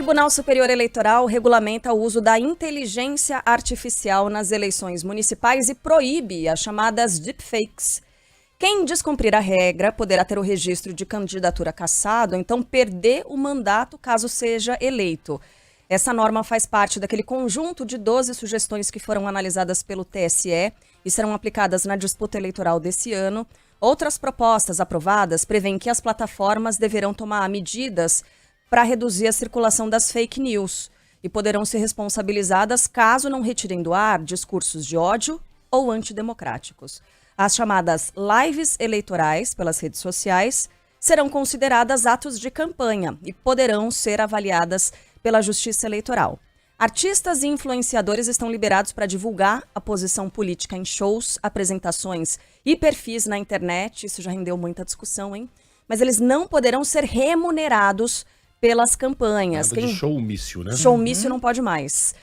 Tribunal Superior Eleitoral regulamenta o uso da inteligência artificial nas eleições municipais e proíbe as chamadas deepfakes. Quem descumprir a regra poderá ter o registro de candidatura cassado, então perder o mandato caso seja eleito. Essa norma faz parte daquele conjunto de 12 sugestões que foram analisadas pelo TSE e serão aplicadas na disputa eleitoral desse ano. Outras propostas aprovadas prevêem que as plataformas deverão tomar medidas para reduzir a circulação das fake news e poderão ser responsabilizadas caso não retirem do ar discursos de ódio ou antidemocráticos. As chamadas lives eleitorais pelas redes sociais serão consideradas atos de campanha e poderão ser avaliadas pela Justiça Eleitoral. Artistas e influenciadores estão liberados para divulgar a posição política em shows, apresentações e perfis na internet. Isso já rendeu muita discussão, hein? Mas eles não poderão ser remunerados pelas campanhas. Nada de showmício, né? Showmício não pode mais.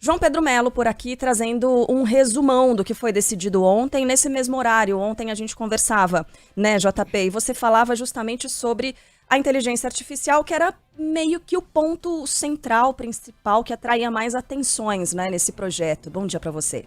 João Pedro Melo por aqui trazendo um resumão do que foi decidido ontem, nesse mesmo horário. Ontem a gente conversava, né, JP? E você falava justamente sobre a inteligência artificial, que era meio que o ponto central, principal, que atraía mais atenções, né, nesse projeto. Bom dia para você.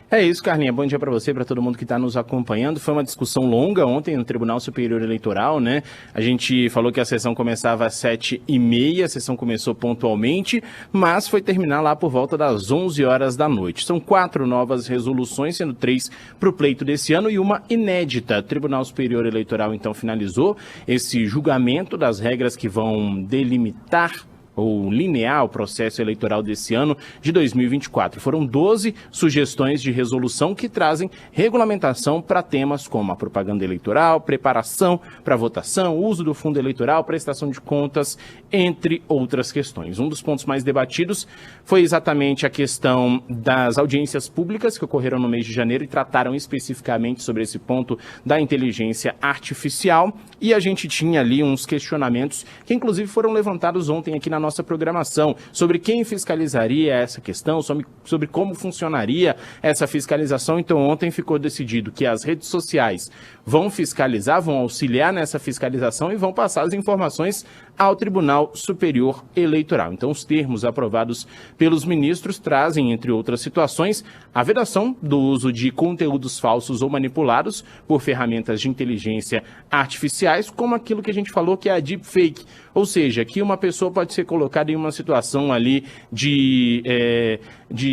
É isso, Carlinha. Bom dia para você, para todo mundo que está nos acompanhando. Foi uma discussão longa ontem no Tribunal Superior Eleitoral, né? A gente falou que a sessão começava às 7h30, a sessão começou pontualmente, mas foi terminar lá por volta das 11 horas da noite. São 4 novas resoluções, sendo 3 para o pleito desse ano e uma inédita. O Tribunal Superior Eleitoral, então, finalizou esse julgamento das regras que vão delimitar ou linear o processo eleitoral desse ano de 2024. Foram 12 sugestões de resolução que trazem regulamentação para temas como a propaganda eleitoral, preparação para votação, uso do fundo eleitoral, prestação de contas, entre outras questões. Um dos pontos mais debatidos foi exatamente a questão das audiências públicas que ocorreram no mês de janeiro e trataram especificamente sobre esse ponto da inteligência artificial. E a gente tinha ali uns questionamentos que inclusive foram levantados ontem aqui na nossa programação, sobre quem fiscalizaria essa questão, sobre como funcionaria essa fiscalização. Então ontem ficou decidido que as redes sociais vão fiscalizar, vão auxiliar nessa fiscalização e vão passar as informações ao Tribunal Superior Eleitoral. Então os termos aprovados pelos ministros trazem, entre outras situações, a vedação do uso de conteúdos falsos ou manipulados por ferramentas de inteligência artificiais, como aquilo que a gente falou que é a deepfake, ou seja, que uma pessoa pode ser colocada em uma situação ali de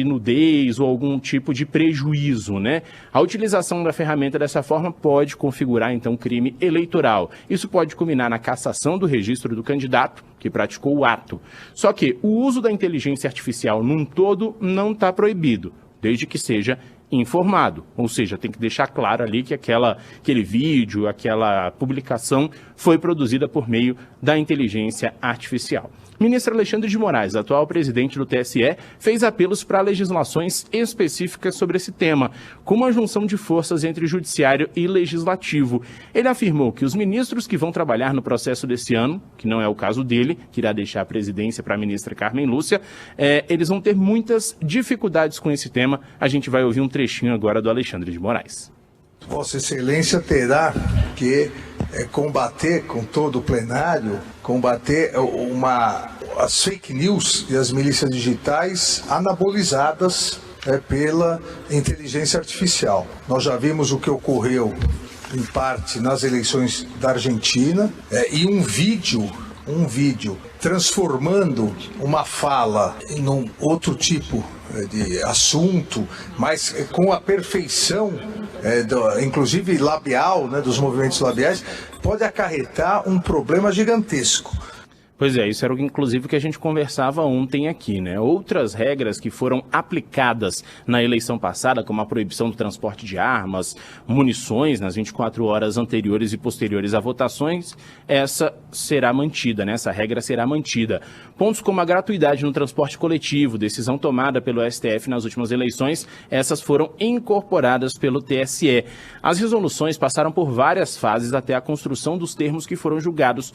nudez ou algum tipo de prejuízo, né? A utilização da ferramenta dessa forma pode configurar, então, crime eleitoral. Isso pode culminar na cassação do registro do candidato que praticou o ato. Só que o uso da inteligência artificial num todo não está proibido, desde que seja informado, ou seja, tem que deixar claro ali que aquele vídeo, aquela publicação foi produzida por meio da inteligência artificial. Ministro Alexandre de Moraes, atual presidente do TSE, fez apelos para legislações específicas sobre esse tema, com uma junção de forças entre judiciário e legislativo. Ele afirmou que os ministros que vão trabalhar no processo desse ano, que não é o caso dele, que irá deixar a presidência para a ministra Carmen Lúcia, eles vão ter muitas dificuldades com esse tema. A gente vai ouvir um trechinho agora do Alexandre de Moraes. Vossa Excelência terá que combater com todo o plenário, combater as fake news e as milícias digitais anabolizadas pela inteligência artificial. Nós já vimos o que ocorreu, em parte, nas eleições da Argentina, e um vídeo transformando uma fala em um outro tipo de assunto, mas com a perfeição, inclusive labial, né, dos movimentos labiais, pode acarretar um problema gigantesco. Pois é, isso era inclusive o que a gente conversava ontem aqui, né? Outras regras que foram aplicadas na eleição passada, como a proibição do transporte de armas, munições nas 24 horas anteriores e posteriores a votações, essa será mantida, né? Essa regra será mantida. Pontos como a gratuidade no transporte coletivo, decisão tomada pelo STF nas últimas eleições, essas foram incorporadas pelo TSE. As resoluções passaram por várias fases até a construção dos termos que foram julgados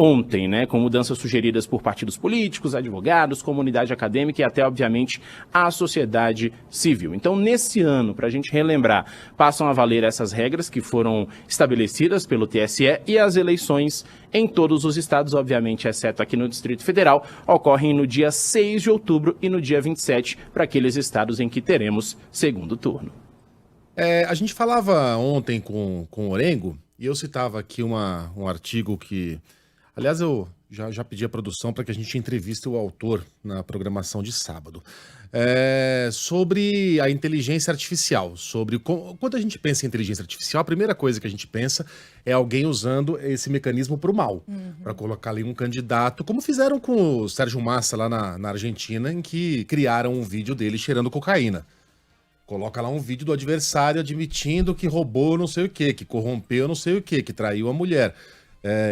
ontem, né, com mudanças sugeridas por partidos políticos, advogados, comunidade acadêmica e até, obviamente, a sociedade civil. Então, nesse ano, para a gente relembrar, passam a valer essas regras que foram estabelecidas pelo TSE e as eleições em todos os estados, obviamente, exceto aqui no Distrito Federal, ocorrem no dia 6 de outubro e no dia 27 para aqueles estados em que teremos segundo turno. A gente falava ontem com o Orengo e eu citava aqui um artigo que... Aliás, eu já pedi a produção para que a gente entreviste o autor na programação de sábado. Sobre a inteligência artificial. Quando a gente pensa em inteligência artificial, a primeira coisa que a gente pensa é alguém usando esse mecanismo para o mal. Para colocar ali um candidato, como fizeram com o Sérgio Massa lá na Argentina, em que criaram um vídeo dele cheirando cocaína. Coloca lá um vídeo do adversário admitindo que roubou não sei o quê, que corrompeu não sei o quê, que traiu a mulher.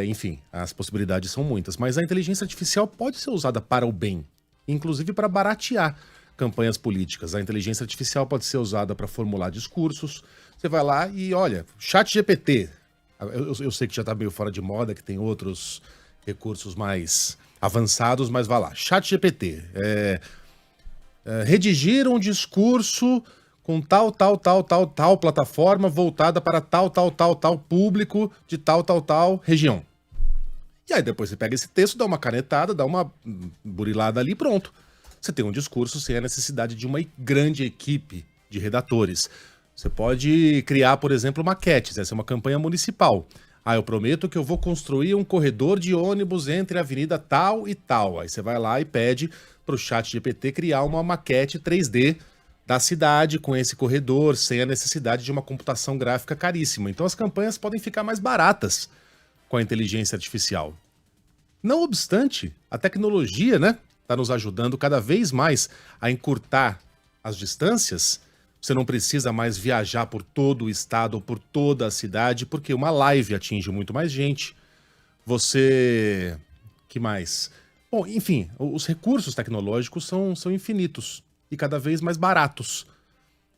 Enfim, as possibilidades são muitas. Mas a inteligência artificial pode ser usada para o bem, inclusive para baratear campanhas políticas. A inteligência artificial pode ser usada para formular discursos. Você vai lá e olha, ChatGPT. Eu sei que já está meio fora de moda, que tem outros recursos mais avançados, mas vai lá. ChatGPT. Redigir um discurso com tal plataforma voltada para tal público de tal região. E aí depois você pega esse texto, dá uma canetada, dá uma burilada ali e pronto. Você tem um discurso sem a necessidade de uma grande equipe de redatores. Você pode criar, por exemplo, maquetes. Essa é uma campanha municipal. Eu prometo que eu vou construir um corredor de ônibus entre a avenida tal e tal. Aí você vai lá e pede para o ChatGPT criar uma maquete 3D da cidade com esse corredor, sem a necessidade de uma computação gráfica caríssima. Então as campanhas podem ficar mais baratas com a inteligência artificial. Não obstante, a tecnologia, né, está nos ajudando cada vez mais a encurtar as distâncias. Você não precisa mais viajar por todo o estado ou por toda a cidade, porque uma live atinge muito mais gente. Que mais? Bom, enfim, os recursos tecnológicos são infinitos e cada vez mais baratos.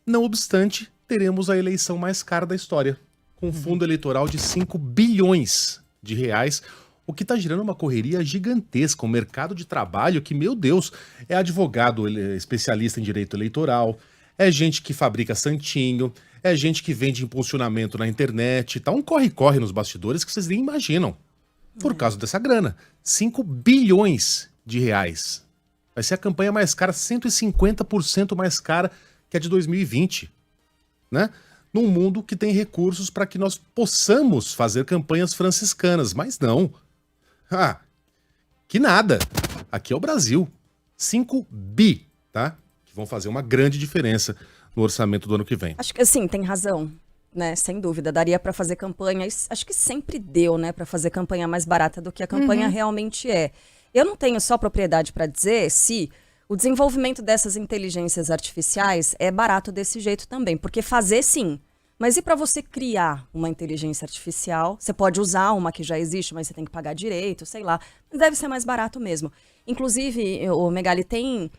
Não obstante, teremos a eleição mais cara da história, com um fundo eleitoral de 5 bilhões de reais, o que está gerando uma correria gigantesca, um mercado de trabalho que, meu Deus, é advogado especialista em direito eleitoral, é gente que fabrica santinho, é gente que vende impulsionamento na internet, tá um corre-corre nos bastidores que vocês nem imaginam, por causa dessa grana. 5 bilhões de reais. Vai ser a campanha mais cara, 150% mais cara que a de 2020, né? Num mundo que tem recursos para que nós possamos fazer campanhas franciscanas, mas não. Que nada. Aqui é o Brasil. 5 bi, tá? Que vão fazer uma grande diferença no orçamento do ano que vem. Acho que sim, tem razão, né? Sem dúvida, daria para fazer campanha, acho que sempre deu, né, para fazer campanha mais barata do que a campanha realmente é. Eu não tenho só propriedade para dizer se o desenvolvimento dessas inteligências artificiais é barato desse jeito também, porque fazer sim. Mas e para você criar uma inteligência artificial? Você pode usar uma que já existe, mas você tem que pagar direito, sei lá. Mas deve ser mais barato mesmo. Inclusive, o Megali tem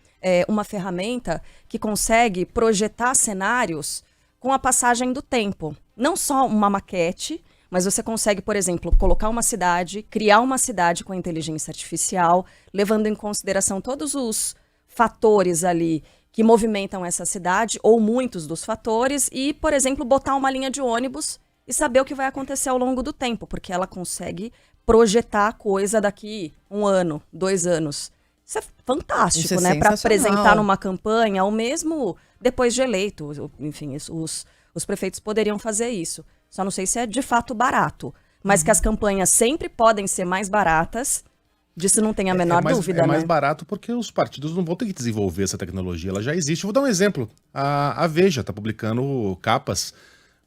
uma ferramenta que consegue projetar cenários com a passagem do tempo. Não só uma maquete, mas você consegue, por exemplo, colocar uma cidade, criar uma cidade com a inteligência artificial, levando em consideração todos os fatores ali que movimentam essa cidade, ou muitos dos fatores, e, por exemplo, botar uma linha de ônibus e saber o que vai acontecer ao longo do tempo, porque ela consegue projetar a coisa daqui 1 ano, 2 anos. Isso é fantástico, Isso é né? Para sensacional. apresentar numa campanha, ou mesmo depois de eleito. Enfim, os prefeitos poderiam fazer isso. Só não sei se é de fato barato. Mas que as campanhas sempre podem ser mais baratas, disso não tem a menor dúvida, né? É mais barato porque os partidos não vão ter que desenvolver essa tecnologia, ela já existe. Vou dar um exemplo. A Veja está publicando capas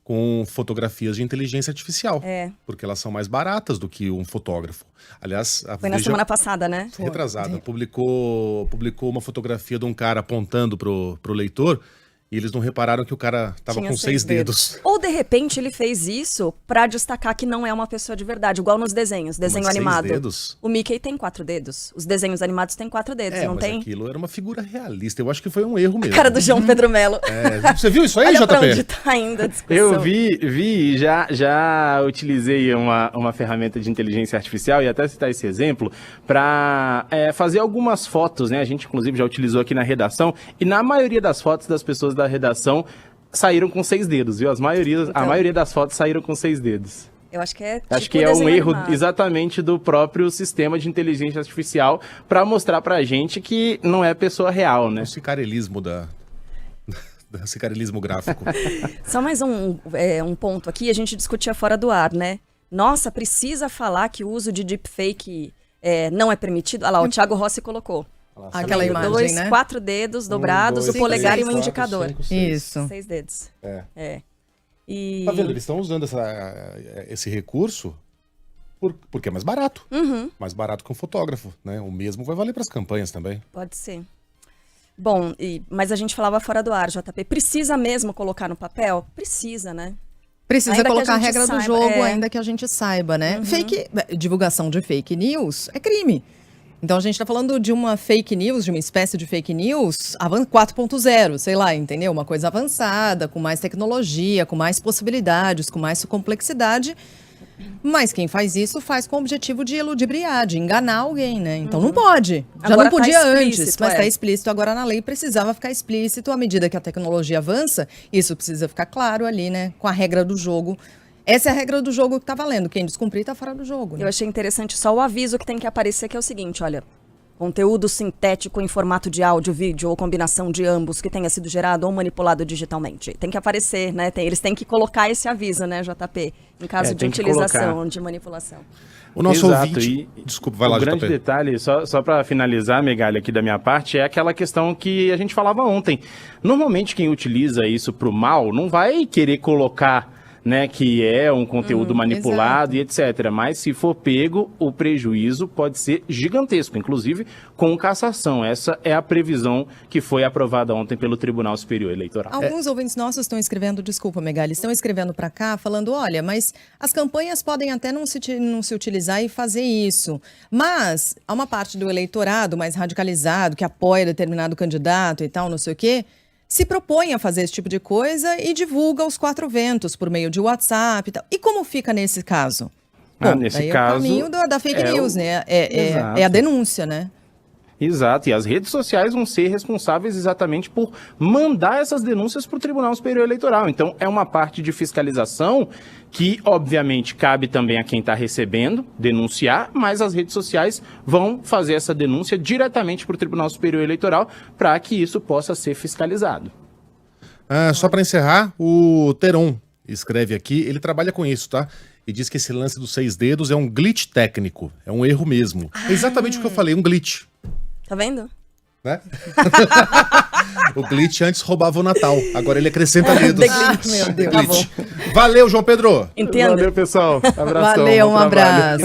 com fotografias de inteligência artificial. Porque elas são mais baratas do que um fotógrafo. Aliás, a Foi Veja, na semana passada, né? retrasada, publicou uma fotografia de um cara apontando pro leitor E eles não repararam que o cara tava Tinha com 6 dedos. Ou, de repente, ele fez isso pra destacar que não é uma pessoa de verdade, igual nos desenhos, desenho Mas 6 animado. dedos? O Mickey tem 4 dedos. Os desenhos animados têm 4 dedos, não mas tem? aquilo era uma figura realista. Eu acho que foi um erro mesmo. Cara do João Pedro Melo. Você viu isso aí, Olha pra JP? onde tá indo a discussão. Eu vi, já utilizei uma ferramenta de inteligência artificial, e até citar esse exemplo, para fazer algumas fotos, né? A gente, inclusive, já utilizou aqui na redação, e na maioria das fotos das pessoas da redação saíram com 6 dedos, viu? A maioria das fotos saíram com 6 dedos. Eu acho que é tipo Acho que é um desenho erro animado. exatamente do próprio sistema de inteligência artificial para mostrar pra gente que não é pessoa real, né? O sicarelismo sicarelismo gráfico. Só mais um ponto aqui, a gente discutia fora do ar, né? Nossa, precisa falar que o uso de deepfake não é permitido? Olha lá, o Thiago Rossi colocou. Aquela Meio imagem, 2, né? 4 dedos dobrados, o 2, polegar 3, e um 4, indicador. 5, 6. Isso. 6 dedos. É. E... Tá vendo? Eles estão usando esse recurso porque é mais barato. Mais barato que um fotógrafo, né? O mesmo vai valer para as campanhas também. Pode ser. Bom, mas a gente falava fora do ar, JP. Precisa mesmo colocar no papel? Precisa, né? Precisa Ainda que colocar a a gente regra do saiba, jogo, ainda que a gente saiba, né? Divulgação de fake news é crime. Então a gente tá falando de uma fake news, de uma espécie de fake news 4.0, sei lá, entendeu? Uma coisa avançada, com mais tecnologia, com mais possibilidades, com mais complexidade. Mas quem faz isso faz com o objetivo de ludibriar, de enganar alguém, né? Então não pode. Já Agora não podia tá antes, explícito, mas está explícito agora na lei, precisava ficar explícito. À medida que a tecnologia avança, isso precisa ficar claro ali, né? Com a regra do jogo. Essa é a regra do jogo que tá valendo. Quem descumprir tá fora do jogo, né? Eu achei interessante só o aviso que tem que aparecer, que é o seguinte, olha... Conteúdo sintético em formato de áudio, vídeo ou combinação de ambos que tenha sido gerado ou manipulado digitalmente. Tem que aparecer, né? Eles têm que colocar esse aviso, né, JP? Em caso de tem que utilização, colocar. de manipulação. O nosso Exato, ouvinte... e Desculpa, vai lá, o grande JP. detalhe, só para finalizar, Megalha, aqui da minha parte, é aquela questão que a gente falava ontem. Normalmente quem utiliza isso pro mal não vai querer colocar, né, que é um conteúdo manipulado e etc. Mas se for pego, o prejuízo pode ser gigantesco, inclusive com cassação. Essa é a previsão que foi aprovada ontem pelo Tribunal Superior Eleitoral. Alguns ouvintes nossos estão escrevendo, desculpa, Megali, estão escrevendo para cá falando, olha, mas as campanhas podem até não se utilizar e fazer isso, mas há uma parte do eleitorado mais radicalizado, que apoia determinado candidato e tal, não sei o quê, se propõe a fazer esse tipo de coisa e divulga os 4 ventos por meio de WhatsApp e tal. E como fica nesse caso? Bom, nesse daí caso, é o caminho da fake news, né? Exato. É a denúncia, né? Exato, e as redes sociais vão ser responsáveis exatamente por mandar essas denúncias para o Tribunal Superior Eleitoral. Então, é uma parte de fiscalização que, obviamente, cabe também a quem está recebendo denunciar, mas as redes sociais vão fazer essa denúncia diretamente para o Tribunal Superior Eleitoral para que isso possa ser fiscalizado. Só para encerrar, o Teron escreve aqui, ele trabalha com isso, tá? E diz que esse lance dos 6 dedos é um glitch técnico, é um erro mesmo. É exatamente o que eu falei, um glitch. Tá vendo? Né? O glitch antes roubava o Natal, agora ele acrescenta dedos. Meu Deus. Glitch. Valeu, João Pedro! Entenda. Valeu, pessoal. Abração. Valeu, bom um trabalho. abraço.